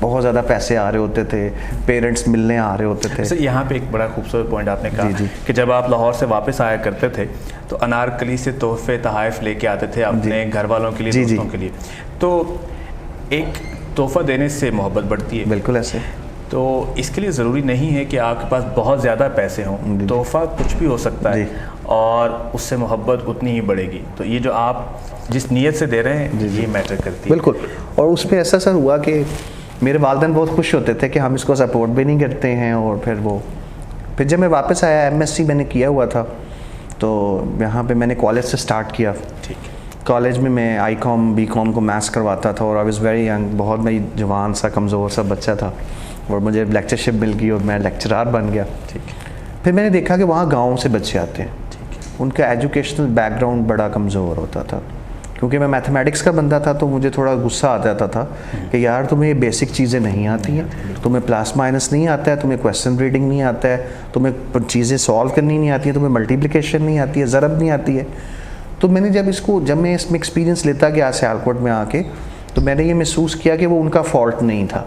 بہت زیادہ پیسے آ رہے ہوتے تھے, پیرنٹس ملنے آ رہے ہوتے تھے. یہاں پہ ایک بڑا خوبصورت پوائنٹ آپ نے کہا کہ جب آپ لاہور سے واپس آیا کرتے تھے تو انارکلی سے تحفے تحائف لے کے آتے تھے اپنے گھر والوں کے لیے, دوستوں کے لیے. تو ایک تحفہ دینے سے محبت بڑھتی ہے. بالکل ایسے. تو اس کے لیے ضروری نہیں ہے کہ آپ کے پاس بہت زیادہ پیسے ہوں, تحفہ کچھ بھی ہو سکتا ہے اور اس سے محبت اتنی ہی بڑھے گی. تو یہ جو آپ جس نیت سے دے رہے ہیں یہ میٹر کرتی ہے. بالکل. اور اس میں ایسا سر ہوا کہ میرے والدین بہت خوش ہوتے تھے کہ ہم اس کو سپورٹ بھی نہیں کرتے ہیں. اور پھر جب میں واپس آیا, MS سی میں نے کیا ہوا تھا, تو یہاں پہ میں نے کالج سے سٹارٹ کیا. ٹھیک ہے. کالج میں میں ICOM BCOM کو میتھس کرواتا تھا اور آئی واز ویری ینگ, بہت میں جوان سا کمزور سا بچہ تھا, اور مجھے لیکچرشپ مل گئی اور میں لیکچرار بن گیا. ٹھیک ہے. پھر میں نے دیکھا کہ وہاں گاؤں سے بچے آتے ہیں, ان کا ایجوکیشنل بیک گراؤنڈ بڑا کمزور ہوتا تھا. کیونکہ میں میتھمیٹکس کا بندہ تھا تو مجھے تھوڑا غصہ آ جاتا تھا کہ یار تمہیں یہ بیسک چیزیں نہیں آتی ہیں, تمہیں پلس مائنس نہیں آتا ہے, تمہیں کویسچن ریڈنگ نہیں آتا ہے, تمہیں چیزیں سالو کرنی نہیں آتی ہیں, تمہیں ملٹیپلیکیشن نہیں آتی ہے, ضرب نہیں آتی ہے. تو میں نے جب میں اس میں ایکسپیرینس لیتا گیا سیالکوٹ میں آ کے, تو میں نے یہ محسوس کیا کہ وہ ان کا فالٹ نہیں تھا.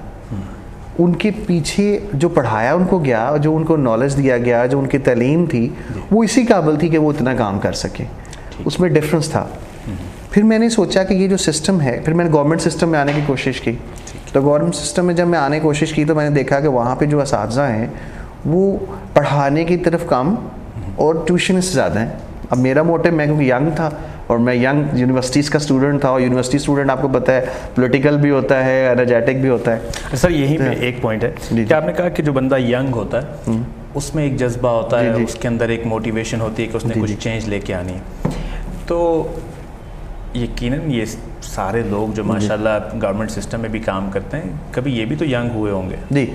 ان کے پیچھے جو پڑھایا ان کو گیا, جو ان کو نالج دیا گیا, جو ان کی تعلیم تھی, وہ اسی قابل تھی کہ وہ اتنا کام کر سکے. اس میں ڈفرینس تھا. پھر میں نے سوچا کہ یہ جو سسٹم ہے, پھر میں نے گورنمنٹ سسٹم میں آنے کی کوشش کی. تو گورنمنٹ سسٹم میں جب میں آنے کی کوشش کی تو میں نے دیکھا کہ وہاں پہ جو اساتذہ ہیں وہ پڑھانے کی طرف کم اور ٹیوشن سے زیادہ ہیں. اب میرا موٹو, میں کیونکہ ینگ تھا اور میں ینگ یونیورسٹیز کا اسٹوڈنٹ تھا, اور یونیورسٹی اسٹوڈنٹ آپ کو پتہ ہے پولیٹیکل بھی ہوتا ہے, انرجیٹک بھی ہوتا ہے. سر یہی پہ ایک پوائنٹ ہے کہ آپ نے کہا کہ جو بندہ ینگ ہوتا ہے اس میں ایک جذبہ ہوتا ہے, اس کے اندر ایک موٹیویشن ہوتی ہے کہ اس نے کچھ چینج لے کے آنی ہے. تو یقیناً یہ سارے لوگ جو ماشاءاللہ گورنمنٹ سسٹم میں بھی کام کرتے ہیں, کبھی یہ بھی تو ینگ ہوئے ہوں گے. جی,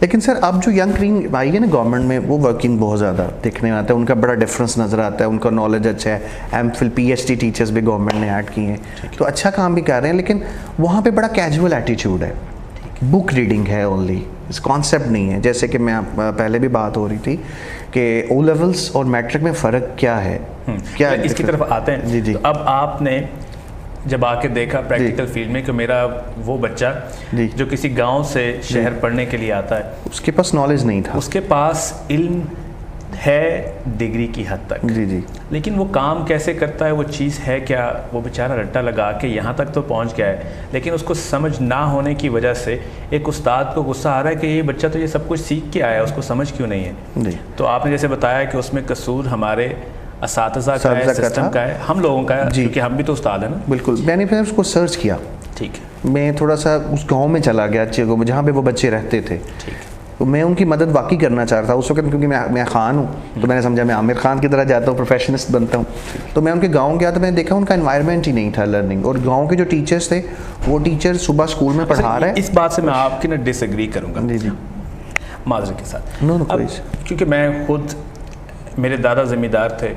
لیکن سر اب جو ینگ کریم آئی ہے نا گورنمنٹ میں, وہ ورکنگ بہت زیادہ دیکھنے میں آتا ہے, ان کا بڑا ڈفرینس نظر آتا ہے, ان کا نالج اچھا ہے. MPhil PhD ٹیچرز بھی گورنمنٹ نے ایڈ کی ہیں, تو اچھا کام بھی کر رہے ہیں. لیکن وہاں پہ بڑا کیجول ایٹیچیوڈ ہے, بک ریڈنگ ہے اونلی, اس کانسیپٹ نہیں ہے. جیسے کہ میں پہلے بھی بات ہو رہی تھی کہ او لیولس اور میٹرک میں فرق کیا ہے, کیا اس کی طرف آتے ہیں. جی. اب آپ نے جب آ کے دیکھا پریکٹیکل فیلڈ میں کہ میرا وہ بچہ جو کسی گاؤں سے شہر پڑھنے کے لیے آتا ہے, اس کے پاس نالج نہیں تھا, اس کے پاس علم ہے ڈگری کی حد تک, جی, لیکن وہ کام کیسے کرتا ہے, وہ چیز ہے کیا, وہ بیچارہ رٹا لگا کے یہاں تک تو پہنچ گیا ہے, لیکن اس کو سمجھ نہ ہونے کی وجہ سے ایک استاد کو غصہ آ رہا ہے کہ یہ بچہ تو یہ سب کچھ سیکھ کے آیا ہے, اس کو سمجھ کیوں نہیں ہے. تو آپ نے جیسے بتایا کہ اس میں قصور ہمارے اساتذہ کا ہے, سسٹم کا ہے, ہم لوگوں کا ہے, کیونکہ ہم بھی تو استاد ہیں نا. بالکل. میں نے پھر اس کو سرچ کیا. ٹھیک ہے. میں تھوڑا سا اس گاؤں میں چلا گیا جہاں پہ وہ بچے رہتے تھے. تو میں ان کی مدد واقعی کرنا چاہ رہا تھا اس وقت, کیونکہ میں خان ہوں, تو میں نے سمجھا میں عامر خان کی طرح جاتا ہوں, پروفیشنسٹ بنتا ہوں. تو میں ان کے گاؤں گیا تو میں نے دیکھا ان کا انوائرمنٹ ہی نہیں تھا لرننگ, اور گاؤں کے جو ٹیچرس تھے وہ ٹیچر صبح اسکول میں پڑھا رہے ہیں. اس بات سے میں آپ کی ڈس ایگری کروں گا. جی معذرت کے ساتھ. کیونکہ میں خود, میرے دادا زمیندار تھے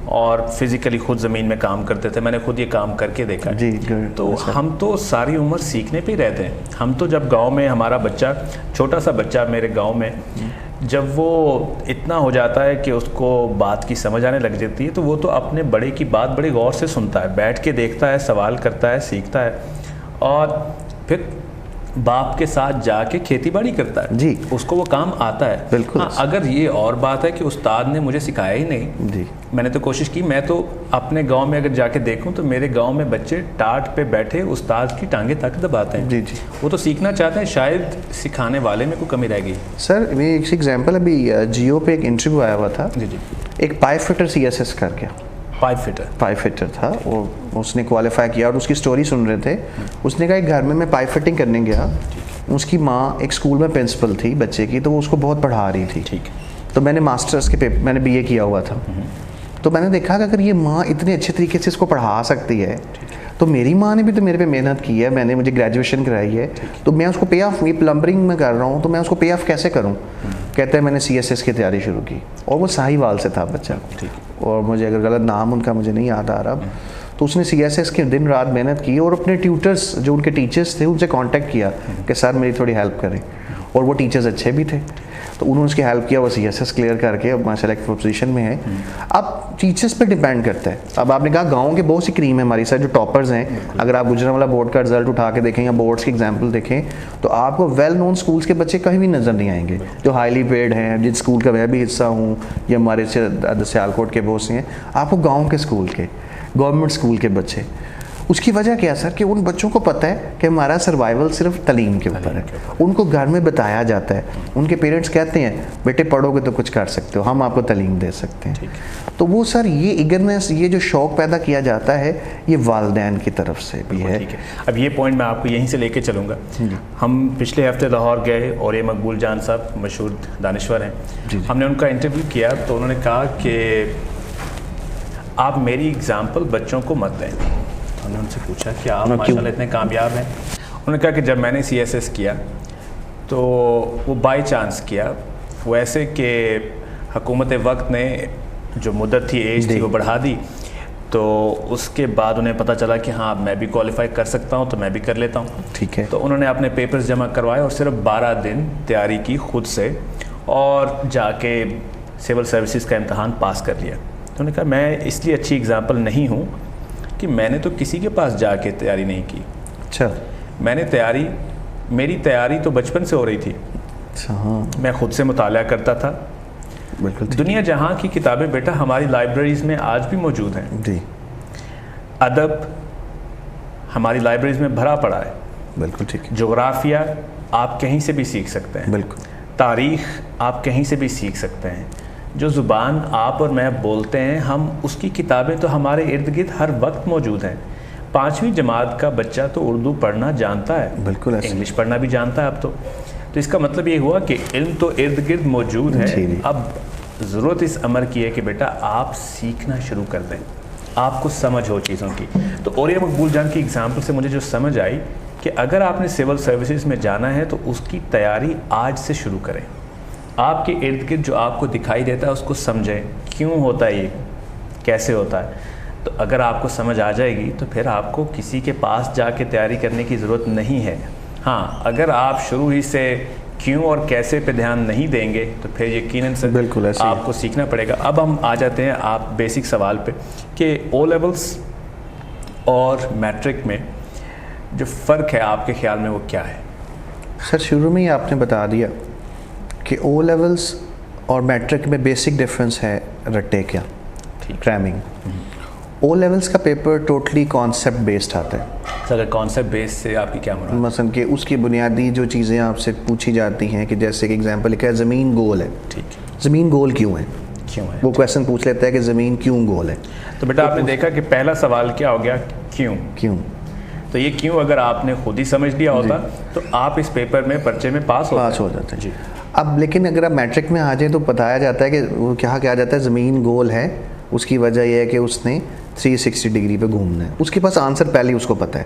اور فزیکلی خود زمین میں کام کرتے تھے, میں نے خود یہ کام کر کے دیکھا ہے. تو ہم تو ساری عمر سیکھنے پہ ہی رہتے ہیں. ہم تو جب گاؤں میں ہمارا بچہ, چھوٹا سا بچہ میرے گاؤں میں, جب وہ اتنا ہو جاتا ہے کہ اس کو بات کی سمجھ آنے لگ جاتی ہے, تو وہ تو اپنے بڑے کی بات بڑے غور سے سنتا ہے, بیٹھ کے دیکھتا ہے, سوال کرتا ہے, سیکھتا ہے, اور پھر باپ کے ساتھ جا کے کھیتی باڑی کرتا ہے. جی, اس کو وہ کام آتا ہے. بالکل. اگر یہ اور بات ہے کہ استاد نے مجھے سکھایا ہی نہیں, جی, میں نے تو کوشش کی, میں تو اپنے گاؤں میں اگر جا کے دیکھوں تو میرے گاؤں میں بچے ٹاٹ پہ بیٹھے استاد کی ٹانگیں تک دباتے ہیں. جی, وہ تو سیکھنا چاہتے ہیں, شاید سکھانے والے میں کوئی کمی رہ گئی. سر میں ایک ایگزامپل, ابھی جیو پہ ایک انٹرویو آیا ہوا تھا. جی, ایک پائپ فٹر CSS کر کے, پائپ فٹر تھا, اور اس نے کوالیفائی کیا, اور اس کی سٹوری سن رہے تھے. اس نے کہا ایک گھر میں پائپ فٹنگ کرنے گیا, اس کی ماں ایک اسکول میں پرنسپل تھی بچے کی, تو وہ اس کو بہت پڑھا رہی تھی. ٹھیک. تو میں نے ماسٹرس کے پیپر, میں نے BA کیا ہوا تھا, تو میں نے دیکھا کہ اگر یہ ماں اتنے اچھے طریقے سے اس کو پڑھا سکتی ہے, تو میری ماں نے بھی تو میرے پہ محنت کی ہے, میں نے مجھے گریجویشن کرائی ہے, تو میں اس کو پے آف, یہ پلمبرنگ میں کر رہا ہوں, تو میں اس کو پے آف کیسے کروں. کہتے ہیں میں نے CSS کی تیاری شروع کی, اور وہ ساہیوال سے تھا بچہ, اور مجھے اگر غلط نام ان کا مجھے نہیں یاد آ رہا, تو اس نے CSS کے دن رات محنت کی, اور اپنے ٹیوٹرز جو ان کے ٹیچرز تھے ان سے کانٹیکٹ کیا کہ سر میری تھوڑی ہیلپ کریں, اور وہ ٹیچرز اچھے بھی تھے. تو انہوں نے اس کی ہیلپ کیا, وہ CSS کلیئر کر کے اب ماشاء اللہ ایک پوزیشن میں ہے. اب ٹیچرس پہ ڈیپینڈ کرتا ہے. اب آپ نے کہا گاؤں کے بہت سی کریم ہے ہماری ساتھ جو ٹاپرز ہیں, اگر آپ گجرانوالہ بورڈ کا رزلٹ اٹھا کے دیکھیں یا بورڈس کی ایگزامپل دیکھیں تو آپ کو ویل نون اسکولس کے بچے کہیں بھی نظر نہیں آئیں گے جو ہائیلی پیڈ ہیں, جن اسکول کا میں بھی حصہ ہوں یا ہمارے سیالکوٹ کے بہت سے ہیں. آپ کو گاؤں کے اسکول کے, گورنمنٹ اسکول کے بچے, اس کی وجہ کیا سر کہ ان بچوں کو پتہ ہے کہ ہمارا سروائیول صرف تعلیم کے اوپر ہے. ان کو گھر میں بتایا جاتا ہے, ان کے پیرنٹس کہتے ہیں بیٹے پڑھو گے تو کچھ کر سکتے ہو, ہم آپ کو تعلیم دے سکتے ہیں. تو وہ سر یہ ایگرنس, یہ جو شوق پیدا کیا جاتا ہے یہ والدین کی طرف سے بھی ہے. اب یہ پوائنٹ میں آپ کو یہیں سے لے کے چلوں گا. ہم پچھلے ہفتے لاہور گئے اور یہ مقبول جان صاحب مشہور دانشور ہیں, ہم نے ان کا انٹرویو کیا تو انہوں نے کہا کہ آپ میری اگزامپل بچوں کو مت دیں. ہم نے ان سے پوچھا کہ آپ ماشاء اللہ اتنے کامیاب ہیں. انہوں نے کہا کہ جب میں نے CSS کیا تو وہ بائی چانس کیا, وہ ایسے کہ حکومت وقت نے جو مدت تھی, ایج تھی, وہ بڑھا دی. تو اس کے بعد انہیں پتہ چلا کہ ہاں میں بھی کوالیفائی کر سکتا ہوں تو میں بھی کر لیتا ہوں. ٹھیک ہے. تو انہوں نے اپنے پیپرز جمع کروائے اور صرف 12 دن تیاری کی خود سے اور جا کے سول سروسز کا امتحان پاس کر لیا. تو انہوں نے کہا میں اس لیے اچھی اگزامپل نہیں ہوں کہ میں نے تو کسی کے پاس جا کے تیاری نہیں کی. اچھا. میں نے میری تیاری تو بچپن سے ہو رہی تھی. اچھا. ہاں. میں خود سے مطالعہ کرتا تھا. بالکل. دنیا جہاں کی کتابیں بیٹا ہماری لائبریریز میں آج بھی موجود ہیں. جی. ادب ہماری لائبریریز میں بھرا پڑا ہے. بالکل ٹھیک ہے. جغرافیہ آپ کہیں سے بھی سیکھ سکتے ہیں. بالکل. تاریخ آپ کہیں سے بھی سیکھ سکتے ہیں. جو زبان آپ اور میں بولتے ہیں ہم اس کی کتابیں تو ہمارے ارد گرد ہر وقت موجود ہیں. 5ویں جماعت کا بچہ تو اردو پڑھنا جانتا ہے. بالکل. انگلش پڑھنا بھی جانتا ہے اب تو اس کا مطلب یہ ہوا کہ علم تو ارد گرد موجود ہے. اب ضرورت اس امر کی ہے کہ بیٹا آپ سیکھنا شروع کر دیں, آپ کو سمجھ ہو چیزوں کی. تو اوریا مقبول جان کی اگزامپل سے مجھے جو سمجھ آئی کہ اگر آپ نے سول سروسز میں جانا ہے تو اس کی تیاری آج سے شروع کریں. آپ کے ارد گرد جو آپ کو دکھائی دیتا ہے اس کو سمجھیں, کیوں ہوتا ہے یہ, کیسے ہوتا ہے. تو اگر آپ کو سمجھ آ جائے گی تو پھر آپ کو کسی کے پاس جا کے تیاری کرنے کی ضرورت نہیں ہے. ہاں اگر آپ شروع ہی سے کیوں اور کیسے پہ دھیان نہیں دیں گے تو پھر یقیناً سے بالکل آپ کو سیکھنا پڑے گا. اب ہم آ جاتے ہیں آپ بیسک سوال پہ کہ او لیولس اور میٹرک میں جو فرق ہے آپ کے خیال میں وہ کیا ہے؟ سر شروع میں ہی آپ نے بتا دیا کہ او لیولس اور میٹرک میں بیسک ڈفرینس ہے رٹے کیا, کریمنگ. او لیولس کا پیپر ٹوٹلی کانسیپٹ بیسڈ آتا ہے. سر کانسیپٹ بیس سے آپ کی کیا مراد؟ مثلا کہ اس کی بنیادی جو چیزیں آپ سے پوچھی جاتی ہیں کہ جیسے کہ ایگزامپل لکھا ہے زمین گول ہے. ٹھیک ہے. زمین گول کیوں ہے, وہ کویشچن پوچھ لیتا ہے کہ زمین کیوں گول ہے. تو بیٹا آپ نے دیکھا کہ پہلا سوال کیا ہو گیا, کیوں. تو یہ کیوں اگر آپ نے خود ہی سمجھ لیا ہوتا تو آپ اس پیپر میں پرچے میں پاس ہو جاتے. جی. اب لیکن اگر آپ میٹرک میں آ جائیں تو بتایا جاتا ہے کہ وہ کیا جاتا ہے زمین گول ہے, اس کی وجہ یہ ہے کہ اس نے 360 ڈگری پہ گھومنا ہے. اس کے پاس آنسر پہلے ہی اس کو پتہ ہے,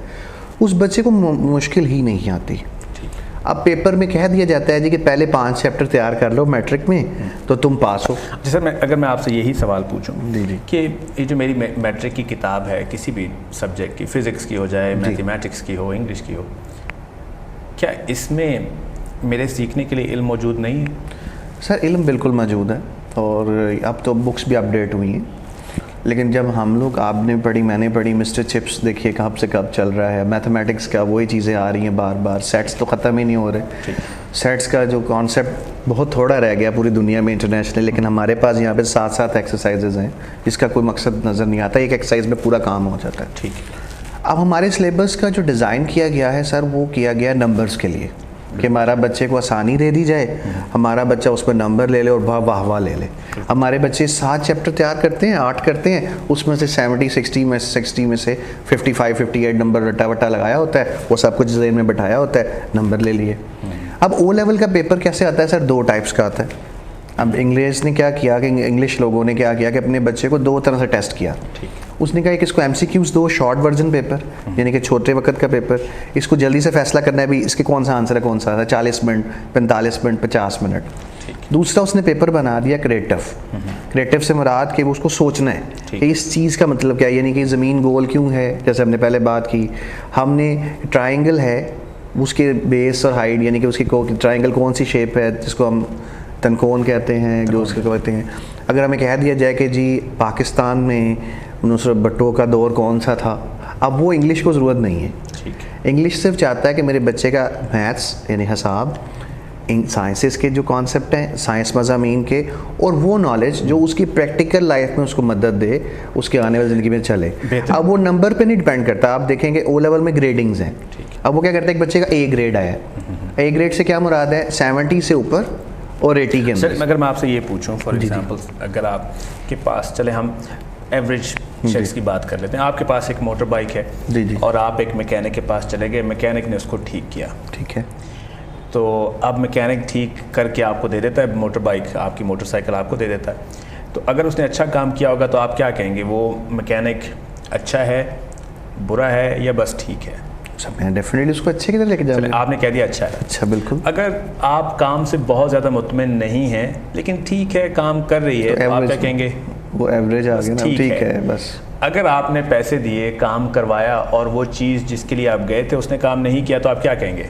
اس بچے کو مشکل ہی نہیں آتی. اب پیپر میں کہہ دیا جاتا ہے جی کہ پہلے 5 چیپٹر تیار کر لو میٹرک میں تو تم پاس ہو. جی سر, اگر میں آپ سے یہی سوال پوچھوں کہ یہ جو میری میٹرک کی کتاب ہے کسی بھی سبجیکٹ کی, فزکس کی ہو جائے, میتھمیٹکس کی ہو, انگلش کی ہو, کیا اس میں میرے سیکھنے کے لیے علم موجود نہیں ہے؟ سر علم بالکل موجود ہے اور اب تو بکس بھی اپڈیٹ ہوئی ہیں. لیکن جب ہم لوگ, آپ نے پڑھی, میں نے پڑھی, مسٹر چپس دیکھیے کب سے کب چل رہا ہے. میتھمیٹکس کا وہی چیزیں آ رہی ہیں بار بار. سیٹس تو ختم ہی نہیں ہو رہے. سیٹس کا جو کانسیپٹ بہت تھوڑا رہ گیا پوری دنیا میں انٹرنیشنل, لیکن ہمارے پاس یہاں پہ 7 ایکسرسائزز ہیں جس کا کوئی مقصد نظر نہیں آتا. ایک ایکسرسائز میں پورا کام ہو جاتا ہے. ٹھیک ہے. اب ہمارے سلیبس کا جو ڈیزائن کیا گیا ہے سر, وہ کیا گیا نمبرز کے لیے کہ ہمارا بچے کو آسانی دے دی جائے, ہمارا بچہ اس پر نمبر لے لے اور واہ واہ لے لے. ہمارے بچے 7 چیپٹر تیار کرتے ہیں, 8 کرتے ہیں, اس میں سے 60 میں سے 55 58 نمبر رٹا وٹا لگایا ہوتا ہے, وہ سب کچھ ذہن میں بٹھایا ہوتا ہے, نمبر لے لیے. اب او لیول کا پیپر کیسے آتا ہے سر؟ 2 ٹائپس کا آتا ہے. اب انگلش نے کیا کیا کہ انگلش لوگوں نے کیا کیا کہ اپنے بچے کو 2 طرح سے ٹیسٹ کیا. اس نے کہا کہ اس کو MCQs دو, شارٹ ورژن پیپر یعنی کہ چھوٹے وقت کا پیپر, اس کو جلدی سے فیصلہ کرنا ہے بھی اس کے کون سا آنسر ہے, کون سا ہے, 40 منٹ, 45 منٹ, 50 منٹ. دوسرا اس نے پیپر بنا دیا کریٹو سے مراد کہ وہ اس کو سوچنا ہے کہ اس چیز کا مطلب کیا ہے, یعنی کہ زمین گول کیوں ہے. جیسے ہم نے پہلے بات کی, ہم نے ٹرائنگل ہے, اس کے بیس اور ہائٹ یعنی کہ اس کی ٹرائنگل کون سی شیپ ہے جس کو ہم تنکون کہتے ہیں جو اس کو کہتے ہیں. اگر ہمیں کہہ دیا جائے کہ جی پاکستان میں نصرت بھٹو کا دور کون سا تھا, اب وہ انگلش کو ضرورت نہیں ہے. انگلش صرف چاہتا ہے کہ میرے بچے کا میتھس یعنی حساب, سائنسز کے جو کانسیپٹ ہیں, سائنس مضامین کے, اور وہ نالج جو اس کی پریکٹیکل لائف میں اس کو مدد دے, اس کے آنے والی زندگی میں چلے. اب وہ نمبر پہ نہیں ڈیپینڈ کرتا. آپ دیکھیں گے او لیول میں گریڈنگز ہیں. اب وہ کیا کرتا ہے, ایک بچے کا اے گریڈ آیا ہے, اے گریڈ سے کیا مراد ہے, 70 سے اوپر اور 80 کے اندر. اگر میں آپ سے یہ پوچھوں فار ایگزامپل, اگر آپ کے پاس, چلے ہم ایوریج شخص کی بات کر لیتے ہیں, آپ کے پاس ایک موٹر بائک ہے اور آپ ایک میکینک کے پاس چلے گئے, میکینک نے اس کو ٹھیک کیا, ٹھیک ہے, تو اب میکینک ٹھیک کر کے آپ کو دے دیتا ہے موٹر بائک, آپ کی موٹر سائیکل آپ کو دے دیتا ہے. تو اگر اس نے اچھا کام کیا ہوگا تو آپ کیا کہیں گے, وہ میکینک اچھا ہے, برا ہے, یا بس ٹھیک ہے؟ میں ڈیفینیٹلی اس کو اچھے کی طرح لے کے جاؤں گا. آپ نے کہہ دیا اچھا ہے. اچھا, بالکل. اگر آپ کام سے بہت زیادہ مطمئن نہیں ہیں لیکن ٹھیک ہے کام کر رہی ہے, تو آپ کیا کہیں گے, وہ ایوریج آ گیا نا, ٹھیک ہے بس. اگر آپ نے پیسے دیے, کام کروایا, اور وہ چیز جس کے لیے آپ گئے تھے اس نے کام نہیں کیا, تو آپ کیا کہیں گے؟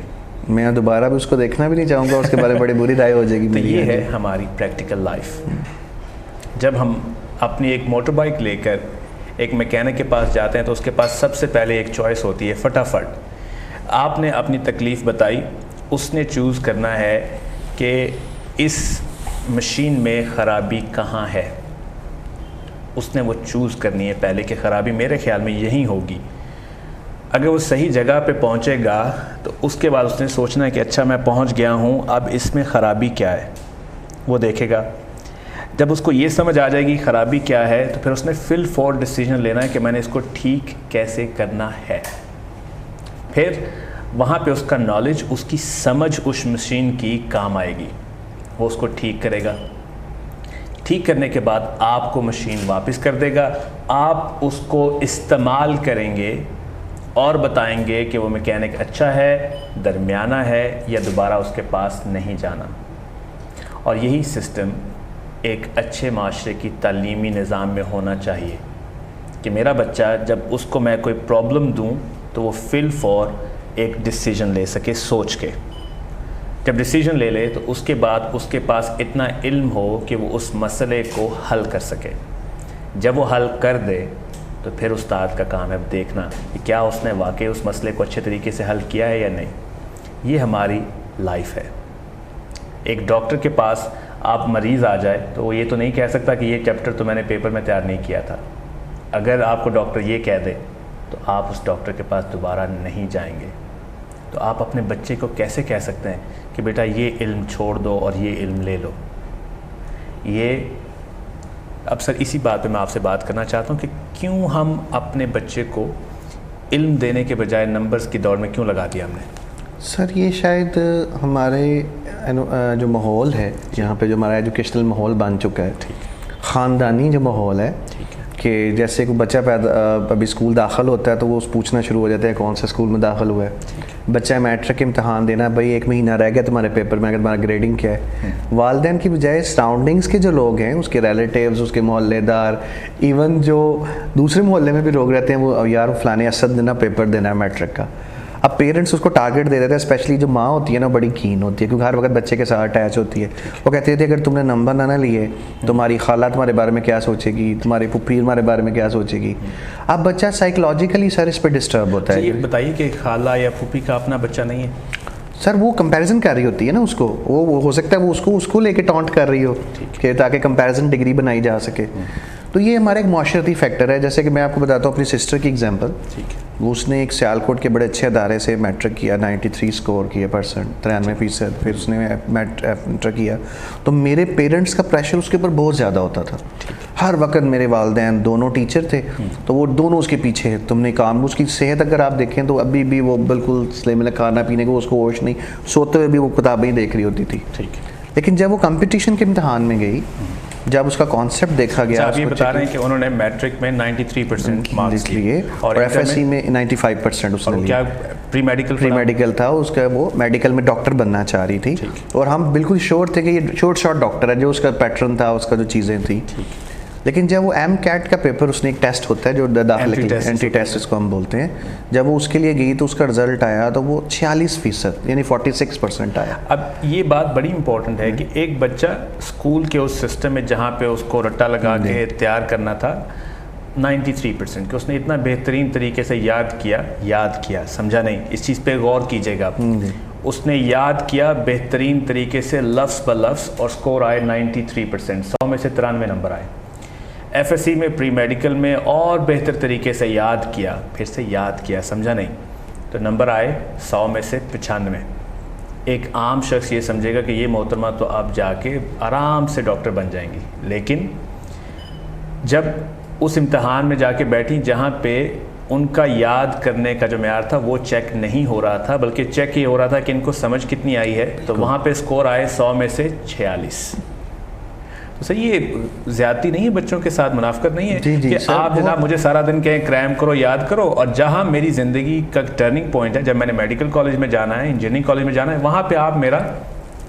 میں دوبارہ بھی اس کو دیکھنا بھی نہیں چاہوں گا, اس کے بارے میں بڑی بری رائے ہو جائے گی. تو یہ ہے ہماری پریکٹیکل لائف. جب ہم اپنی ایک موٹر بائک لے کر ایک میکینک کے پاس جاتے ہیں تو اس کے پاس سب سے پہلے ایک چوائس ہوتی ہے, فٹافٹ آپ نے اپنی تکلیف بتائی, اس نے چوز کرنا ہے کہ اس مشین میں خرابی کہاں ہے. اس نے وہ چوز کرنی ہے پہلے کہ خرابی میرے خیال میں یہی ہوگی. اگر وہ صحیح جگہ پہ پہنچے گا تو اس کے بعد اس نے سوچنا ہے کہ اچھا میں پہنچ گیا ہوں, اب اس میں خرابی کیا ہے, وہ دیکھے گا. جب اس کو یہ سمجھ آ جائے گی خرابی کیا ہے, تو پھر اس نے فل فور ڈیسیجن لینا ہے کہ میں نے اس کو ٹھیک کیسے کرنا ہے. پھر وہاں پہ اس کا نالج, اس کی سمجھ اس مشین کی کام آئے گی, وہ اس کو ٹھیک کرے گا. ٹھیک کرنے کے بعد آپ کو مشین واپس کر دے گا, آپ اس کو استعمال کریں گے اور بتائیں گے کہ وہ میکینک اچھا ہے, درمیانہ ہے, یا دوبارہ اس کے پاس نہیں جانا. اور یہی سسٹم ایک اچھے معاشرے کی تعلیمی نظام میں ہونا چاہیے کہ میرا بچہ جب اس کو میں کوئی پرابلم دوں تو وہ فل فور ایک ڈیسیجن لے سکے سوچ کے. جب ڈیسیجن لے لے تو اس کے بعد اس کے پاس اتنا علم ہو کہ وہ اس مسئلے کو حل کر سکے. جب وہ حل کر دے تو پھر استاد کا کام ہے دیکھنا کہ کیا اس نے واقعی اس مسئلے کو اچھے طریقے سے حل کیا ہے یا نہیں. یہ ہماری لائف ہے. ایک ڈاکٹر کے پاس آپ مریض آ جائے تو وہ یہ تو نہیں کہہ سکتا کہ یہ چیپٹر تو میں نے پیپر میں تیار نہیں کیا تھا. اگر آپ کو ڈاکٹر یہ کہہ دے تو آپ اس ڈاکٹر کے پاس دوبارہ نہیں جائیں گے. تو آپ اپنے بچے کو کیسے کہہ سکتے ہیں کہ بیٹا یہ علم چھوڑ دو اور یہ علم لے لو. یہ اب سر اسی بات پہ میں آپ سے بات کرنا چاہتا ہوں کہ کیوں ہم اپنے بچے کو علم دینے کے بجائے نمبرز کی دوڑ میں کیوں لگا دیا ہم نے؟ سر یہ شاید ہمارے جو ماحول ہے یہاں پہ, جو ہمارا ایجوکیشنل ماحول بن چکا ہے, خاندانی جو ماحول ہے, کہ جیسے کوئی بچہ ابھی اسکول داخل ہوتا ہے تو وہ پوچھنا شروع ہو جاتا ہے کون سے اسکول میں داخل ہوا ہے. بچہ میٹرک امتحان دینا, بھائی 1 مہینہ رہ گیا تمہارے پیپر میں, اگر تمہارا گریڈنگ کیا ہے. والدین کی بجائے سراؤنڈنگس کے جو لوگ ہیں, اس کے ریلیٹیوز, اس کے محلے دار, ایون جو دوسرے محلے میں بھی لوگ رہتے ہیں, وہ یار فلانے اسد نے نا پیپر دینا ہے میٹرک کا. اب پیرنٹس اس کو ٹارگیٹ دے دیتے ہیں, اسپیشلی جو ماں ہوتی ہے نا بڑی کین ہوتی ہے, کیونکہ ہر وقت بچے کے ساتھ اٹیچ ہوتی ہے. وہ کہتے تھے اگر تم نے نمبر نہ لیے تمہاری خالہ تمہارے بارے میں کیا سوچے گی, تمہاری پھپھی تمہارے بارے میں کیا سوچے گی. اب بچہ سائیکلوجیکلی سر اس پہ ڈسٹرب ہوتا ہے. یہ بتائیے کہ خالہ یا پھپھی کا اپنا بچہ نہیں ہے سر, وہ کمپیریزن کر رہی ہوتی ہے نا اس کو, وہ ہو سکتا ہے وہ اس کو لے کے ٹانٹ کر رہی ہو کہ تاکہ کمپیریزن ڈگری بنائی جا سکے. تو یہ ہمارا ایک معاشرتی فیکٹر ہے. جیسے کہ میں آپ کو بتاتا ہوں اپنی سسٹر کی ایگزامپل. اس نے ایک سیالکوٹ کے بڑے اچھے ادارے سے میٹرک کیا, 93 اسکور کیا %, 93%. پھر اس نے انٹر کیا. تو میرے پیرنٹس کا پریشر اس کے اوپر بہت زیادہ ہوتا تھا. ہر وقت میرے والدین دونوں ٹیچر تھے, تو وہ دونوں اس کے پیچھے ہے, تم نے کام. اس کی صحت اگر آپ دیکھیں تو ابھی بھی وہ بالکل سلیم, کھانا پینے کو اس کو ہوش نہیں, سوتے ہوئے بھی وہ کتابیں دیکھ رہی ہوتی تھی. لیکن جب وہ کمپٹیشن کے امتحان میں گئی, جب اس کا کانسیپٹ دیکھا گیا, آپ یہ بتا رہے ہیں کہ انہوں نے میٹرک میں 93% مارکس لیے اور ایف ایس سی میں 95% اس نے کیا پری میڈیکل تھا اس کا. وہ میڈیکل میں ڈاکٹر بننا چاہ رہی تھی, اور ہم بالکل شور تھے کہ یہ شارٹ ڈاکٹر ہے, جو اس کا پیٹرن تھا, اس کا جو چیزیں تھیں. لیکن جب وہ ایم کیٹ کا پیپر اس نے ایک ٹیسٹ ہوتا ہے جو داخلے کی انٹری ٹیسٹ اس کو ہم بولتے ہیں، جب وہ اس کے لیے گئی تو اس کا رزلٹ آیا تو وہ 46% یعنی 46% آیا۔ اب یہ بات بڑی امپورٹنٹ ہے کہ ایک بچہ اسکول کے اس سسٹم میں جہاں پہ اس کو رٹا لگا کے تیار کرنا تھا 93% کہ اس نے اتنا بہترین طریقے سے یاد کیا، سمجھا نہیں، اس چیز پہ غور کیجیے گا، اس نے یاد کیا بہترین طریقے سے لفظ بلفظ اور سکور آئے 93%، 100 میں سے 93 نمبر آئے۔ ایف ایس سی میں پری میڈیکل میں اور بہتر طریقے سے یاد کیا، پھر سے یاد کیا، سمجھا نہیں، تو نمبر آئے 100 میں سے 95۔ ایک عام شخص یہ سمجھے گا کہ یہ محترمہ تو اب جا کے آرام سے ڈاکٹر بن جائیں گی، لیکن جب اس امتحان میں جا کے بیٹھی جہاں پہ ان کا یاد کرنے کا جو معیار تھا وہ چیک نہیں ہو رہا تھا، بلکہ چیک یہ ہو رہا تھا کہ ان کو سمجھ کتنی آئی ہے، تو وہاں پہ سکور آئے 100 میں سے 46۔ تو صحیح، یہ زیادتی نہیں ہے، بچوں کے ساتھ منافقت نہیں ہے کہ آپ جناب مجھے سارا دن کہیں کریم کرو، یاد کرو، اور جہاں میری زندگی کا ٹرننگ پوائنٹ ہے، جب میں نے میڈیکل کالج میں جانا ہے، انجینئرنگ کالج میں جانا ہے، وہاں پہ آپ میرا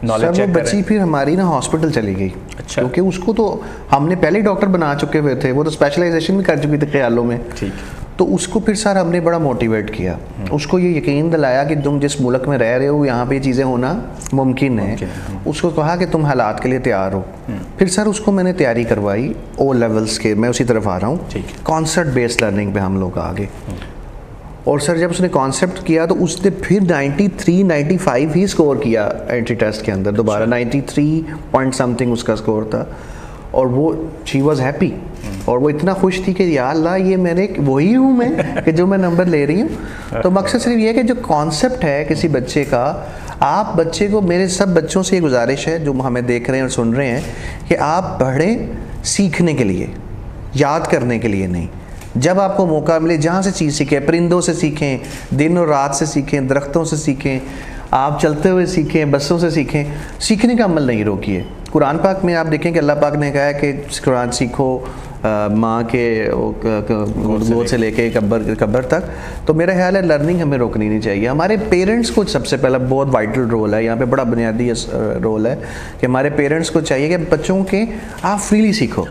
نالج چیک کریں۔ بچی پھر ہماری نا ہاسپٹل چلی گئی، کیونکہ اس کو تو ہم نے پہلے ڈاکٹر بنا چکے ہوئے تھے، وہ تو اسپیشلائزیشن بھی کر چکی تھی خیالوں میں، تو اس کو پھر سر ہم نے بڑا موٹیویٹ کیا، اس کو یہ یقین دلایا کہ تم جس ملک میں رہ رہے ہو یہاں پہ یہ چیزیں ہونا ممکن ہے، اس کو کہا کہ تم حالات کے لیے تیار ہو۔ پھر سر اس کو میں نے تیاری کروائی او لیولز کے، میں اسی طرف آ رہا ہوں، کانسیپٹ بیسڈ لرننگ پہ ہم لوگ آگے، اور سر جب اس نے کانسیپٹ کیا تو اس نے پھر 93 95 ہی سکور کیا انٹری ٹیسٹ کے اندر، دوبارہ 93 پوائنٹ سمتھنگ اس کا سکور تھا، اور وہ شی واز ہیپی، اور وہ اتنا خوش تھی کہ یا اللہ یہ میں نے وہی ہوں میں کہ جو میں نمبر لے رہی ہوں۔ تو مقصد صرف یہ ہے کہ جو کانسیپٹ ہے کسی بچے کا، آپ بچے کو، میرے سب بچوں سے یہ گزارش ہے جو ہمیں دیکھ رہے ہیں اور سن رہے ہیں، کہ آپ پڑھیں سیکھنے کے لیے، یاد کرنے کے لیے نہیں۔ جب آپ کو موقع ملے جہاں سے چیز سیکھیں، پرندوں سے سیکھیں، دن اور رات سے سیکھیں، درختوں سے سیکھیں، آپ چلتے ہوئے سیکھیں، بسوں سے سیکھیں، سیکھنے کا عمل نہیں روکیے۔ قرآن پاک میں آپ دیکھیں کہ اللہ پاک نے کہا ہے کہ قرآن سیکھو ماں کے گود سے لے کے قبر تک، تو میرا خیال ہے لرننگ ہمیں روکنی نہیں چاہیے۔ ہمارے پیرنٹس کو سب سے پہلا بہت وائٹل رول ہے یہاں پہ، بڑا بنیادی رول ہے کہ ہمارے پیرنٹس کو چاہیے کہ بچوں کے آپ فریلی سیکھو۔